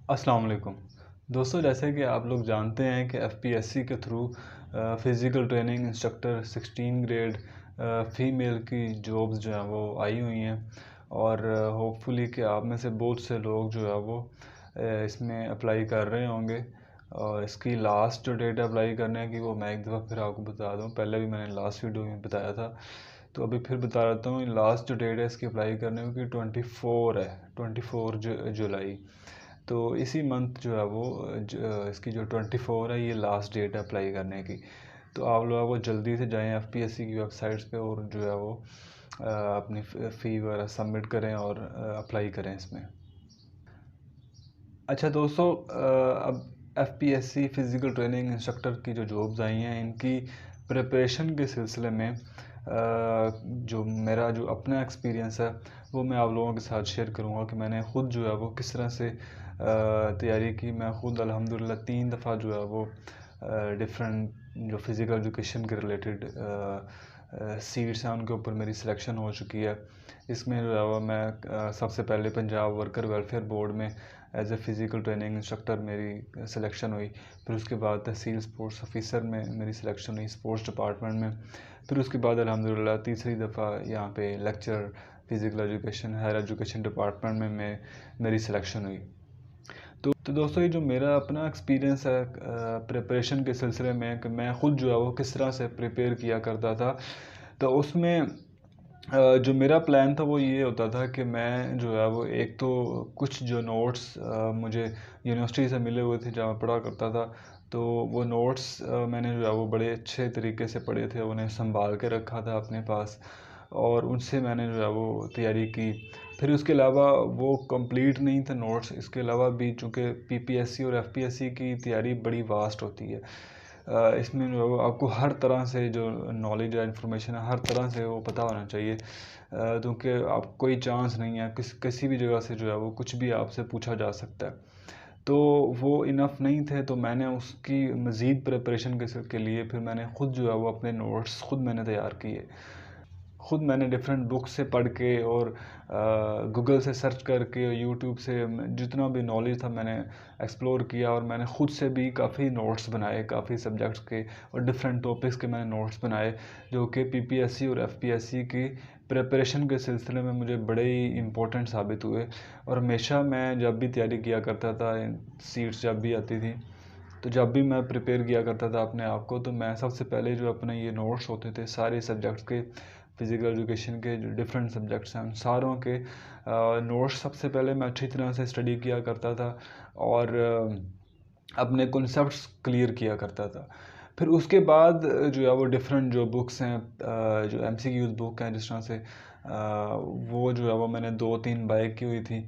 अस्सलाम वालेकुम दोस्तों, जैसे कि आप लोग जानते हैं कि एफपीएससी के through physical training instructor 16 grade female की जॉब्स जो हैं वो आई हुई हैं। और होपफुली कि आप में से बहुत से लोग जो है वो इसमें अप्लाई कर रहे होंगे। और इसकी लास्ट जो डेट अप्लाई करने की वो मैं एक दफ़ा फिर आपको बता दूं। पहले भी मैंने लास्ट वीडियो में बताया था, तो अभी फिर बता देता हूँ। लास्ट जो डेट है इसकी अप्लाई करने की 24 है, 24 जुलाई। तो इसी मंथ जो है वो इसकी जो 24 है ये लास्ट डेट है अप्लाई करने की। तो आप लोगों को जल्दी से जाएं एफपीएससी की वेबसाइट्स पे और जो है वो अपनी फ़ी वगैरह सबमिट करें और अप्लाई करें इसमें। अच्छा दोस्तों, अब एफपीएससी फ़िज़िकल ट्रेनिंग इंस्ट्रक्टर की जो जॉब्स आई हैं इनकी प्रिपरेशन के सिलसिले में जो मेरा जो अपना एक्सपीरियंस है वो मैं आप लोगों के साथ शेयर करूँगा कि मैंने ख़ुद जो है वो किस तरह से तैयारी की। मैं ख़ुद अल्हम्दुलिल्लाह 3 दफ़ा जो है वो डिफरेंट जो फ़िज़िकल एजुकेशन के रिलेटेड सीट्स हैं उनके ऊपर मेरी सिलेक्शन हो चुकी है। इसमें जो है वो मैं सबसे पहले पंजाब वर्कर वेलफेयर बोर्ड में as a physical training instructor मेरी सिलेक्शन हुई। फिर उसके बाद तहसील स्पोर्ट्स ऑफिसर में मेरी सिलेक्शन हुई स्पोर्ट्स डिपार्टमेंट में। फिर उसके बाद अल्हम्दुलिल्लाह तीसरी दफ़ा यहाँ पे lecture physical education higher education department में मेरी सिलेक्शन हुई। तो दोस्तों, ये जो मेरा अपना एक्सपीरियंस है प्रिपरेशन के सिलसिले में कि मैं ख़ुद जो है वो किस तरह से प्रिपेयर किया करता था, तो उसमें जो मेरा प्लान था वो ये होता था कि मैं जो है वो एक तो कुछ जो नोट्स मुझे यूनिवर्सिटी से मिले हुए थे जहाँ मैं पढ़ा करता था, तो वो नोट्स मैंने जो है वो बड़े अच्छे तरीके से पढ़े थे, उन्हें संभाल के रखा था अपने पास और उनसे मैंने जो है वो तैयारी की। फिर उसके अलावा वो कंप्लीट नहीं थे नोट्स, इसके अलावा भी चूँकि पीपीएससी और एफपीएससी की तैयारी बड़ी वास्ट होती है। इसमें जो है वो आपको हर तरह से जो नॉलेज या इन्फॉर्मेशन है हर तरह से वो पता होना चाहिए, क्योंकि आप कोई चांस नहीं है किसी भी जगह से जो है वो कुछ भी आपसे पूछा जा सकता है। तो वो इनफ नहीं थे, तो मैंने उसकी मज़ीद प्रिपरेशन के लिए फिर मैंने ख़ुद जो है वो अपने नोट्स ख़ुद मैंने तैयार किए। ख़ुद मैंने डिफरेंट बुक से पढ़ के और गूगल से सर्च करके यूट्यूब से जितना भी नॉलेज था मैंने एक्सप्लोर किया और मैंने ख़ुद से भी काफ़ी नोट्स बनाए, काफ़ी सब्जेक्ट्स के और डिफरेंट टॉपिक्स के मैंने नोट्स बनाए जो कि पीपीएससी और एफपीएससी की प्रिपरेशन के सिलसिले में मुझे बड़े ही इम्पोर्टेंट साबित हुए। और हमेशा मैं जब भी तैयारी किया करता था, सीट्स जब भी आती थी, तो जब भी मैं प्रिपेयर किया करता था अपने आप को, तो मैं सबसे पहले जो अपने ये नोट्स होते थे सारे सब्जेक्ट्स के, फ़िज़िकल एजुकेशन के जो डिफरेंट सब्जेक्ट्स हैं उन सारों के नोट्स सबसे पहले मैं अच्छी तरह से स्टडी किया करता था और अपने कॉन्सेप्ट्स क्लियर किया करता था। फिर उसके बाद जो है वो डिफरेंट जो बुक्स हैं, जो एमसीक्यूज़ बुक हैं जिस तरह से वो जो है वो मैंने 2-3 बाय की हुई थी।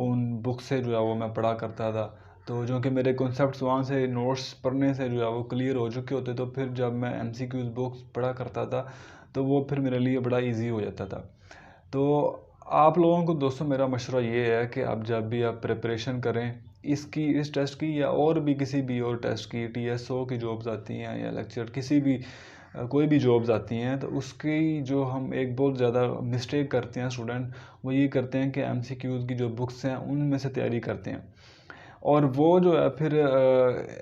उन बुक से जो है वो मैं पढ़ा करता था, तो जो कि मेरे कॉन्सेप्ट्स वहाँ से नोट्स पढ़ने से जो है वो क्लियर हो चुके होते, तो फिर जब मैं एमसीक्यूज़ बुक्स पढ़ा करता था तो वो फिर मेरे लिए बड़ा इजी हो जाता था। तो आप लोगों को दोस्तों मेरा मशवरा ये है कि आप जब भी आप प्रिपरेशन करें इस टेस्ट की या और भी किसी भी और टेस्ट की, टीएसओ की जॉब्स आती हैं या लेक्चर किसी भी कोई भी जॉब्स आती हैं, तो उसकी जो हम एक बहुत ज़्यादा मिस्टेक करते हैं स्टूडेंट, वो ये करते हैं कि एमसीक्यूज़ की जो बुक्स हैं उनमें से तैयारी करते हैं। और वो जो है फिर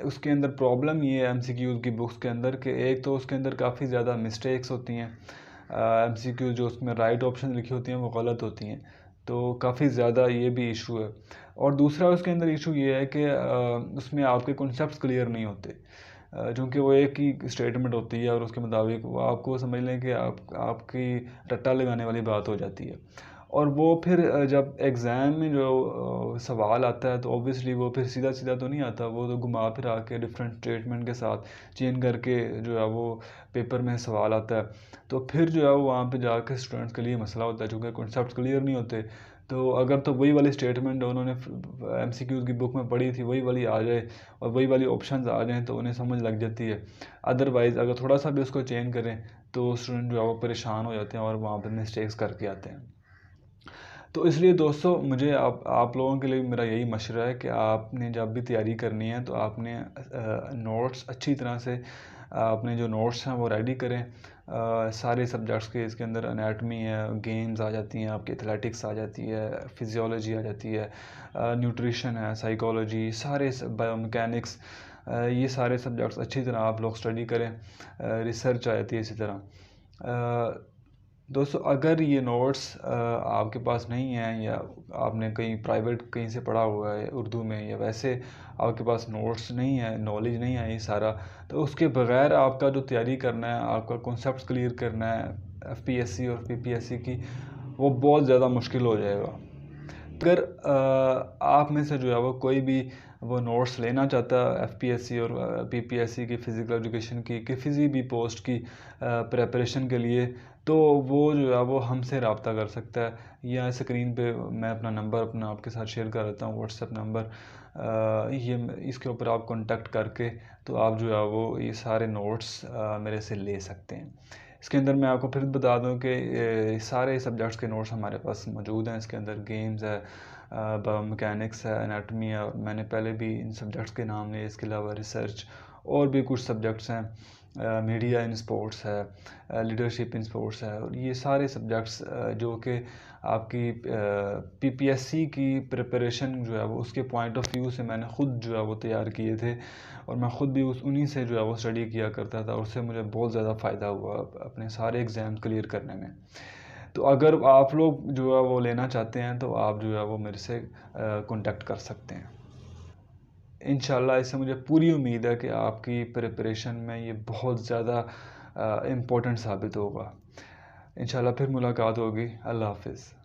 उसके अंदर प्रॉब्लम ये है एमसीक्यूज़ की बुक्स के अंदर कि एक तो उसके अंदर काफ़ी ज़्यादा मिस्टेक्स होती हैं। एमसीक्यू जो उसमें राइट ऑप्शन लिखी होती हैं वो गलत होती हैं, तो काफ़ी ज़्यादा ये भी इशू है। और दूसरा उसके अंदर इशू ये है कि उसमें आपके कॉन्सेप्ट्स क्लियर नहीं होते, चूँकि वो एक ही स्टेटमेंट होती है और उसके मुताबिक वो आपको समझ लें कि आपकी रट्टा लगाने वाली बात हो जाती है। और वो फिर जब एग्ज़ाम में जो सवाल आता है तो ऑब्वियसली वो फिर सीधा-सीधा तो नहीं आता, वो तो घुमा फिरा के डिफरेंट स्टेटमेंट के साथ चेंज करके जो है वो पेपर में सवाल आता है। तो फिर जो है वो वहाँ पे जाके स्टूडेंट्स के लिए मसला होता है, चूँकि कॉन्सेप्ट्स क्लियर नहीं होते। तो अगर तो वही वाली स्टेटमेंट उन्होंने एमसीक्यूज़ की बुक में पढ़ी थी वही वाली आ जाए और वही वाली ऑप्शंस आ जाएँ तो उन्हें समझ लग जाती है। अदरवाइज़ अगर थोड़ा सा भी उसको चेंज करें तो स्टूडेंट जो है वो परेशान हो जाते हैं और वहाँ पे मिस्टेक्स करके आते हैं। तो इसलिए दोस्तों मुझे आप लोगों के लिए मेरा यही मशवरा है कि आपने जब भी तैयारी करनी है तो आपने नोट्स अच्छी तरह से अपने जो नोट्स हैं वो रेडी करें। सारे सब्जेक्ट्स के इसके अंदर एनाटमी है, गेम्स आ जाती हैं, आपकी एथलेटिक्स आ जाती है, फिजियोलॉजी आ जाती है, न्यूट्रिशन है, साइकोलॉजी, सारे बायोमैकेनिक्स, ये सारे सब्जेक्ट्स अच्छी तरह आप लोग स्टडी करें। रिसर्च आ जाती है इसी तरह। दोस्तों, अगर ये नोट्स आपके पास नहीं है या आपने कहीं प्राइवेट कहीं से पढ़ा हुआ है उर्दू में, या वैसे आपके पास नोट्स नहीं है, नॉलेज नहीं है ये सारा, तो उसके बगैर आपका जो तैयारी करना है, आपका कॉन्सेप्ट क्लियर करना है एफपीएससी और पीपीएससी की, वो बहुत ज़्यादा मुश्किल हो जाएगा। अगर आप में से जो है वो कोई भी वो नोट्स लेना चाहता है एफपीएससी और पीपीएससी की फ़िज़िकल एजुकेशन की किसी भी पोस्ट की प्रेपरेशन के लिए, तो वो जो है वो हमसे रब्ता कर सकता है। या स्क्रीन पे मैं अपना नंबर अपना आपके साथ शेयर कर देता हूँ, व्हाट्सएप नंबर, ये इसके ऊपर आप कांटेक्ट करके तो आप जो है वो ये सारे नोट्स मेरे से ले सकते हैं। इसके अंदर मैं आपको फिर बता दूं कि सारे सब्जेक्ट्स के नोट्स हमारे पास मौजूद हैं। इसके अंदर गेम्स है, बायोमैकेनिक्स है, एनाटमी है, और मैंने पहले भी इन सब्जेक्ट्स के नाम लिए। इसके अलावा रिसर्च और भी कुछ सब्जेक्ट्स हैं, मीडिया इन स्पोर्ट्स है, लीडरशिप इन स्पोर्ट्स है, और ये सारे सब्जेक्ट्स जो कि आपकी पीपीएससी की प्रिपरेशन जो है वो उसके पॉइंट ऑफ व्यू से मैंने ख़ुद जो है वो तैयार किए थे, और मैं ख़ुद भी उन्हीं से जो है वो स्टडी किया करता था, और उससे मुझे बहुत ज़्यादा फ़ायदा हुआ अपने सारे एग्ज़ाम क्लियर करने में। तो अगर आप लोग जो है वो लेना चाहते हैं तो आप जो है वो मेरे से कांटेक्ट कर सकते हैं। इंशाल्लाह इससे मुझे पूरी उम्मीद है कि आपकी प्रिपरेशन में ये बहुत ज़्यादा इम्पोर्टेंट साबित होगा। इंशाल्लाह फिर मुलाकात होगी। अल्लाह हाफ़िज़।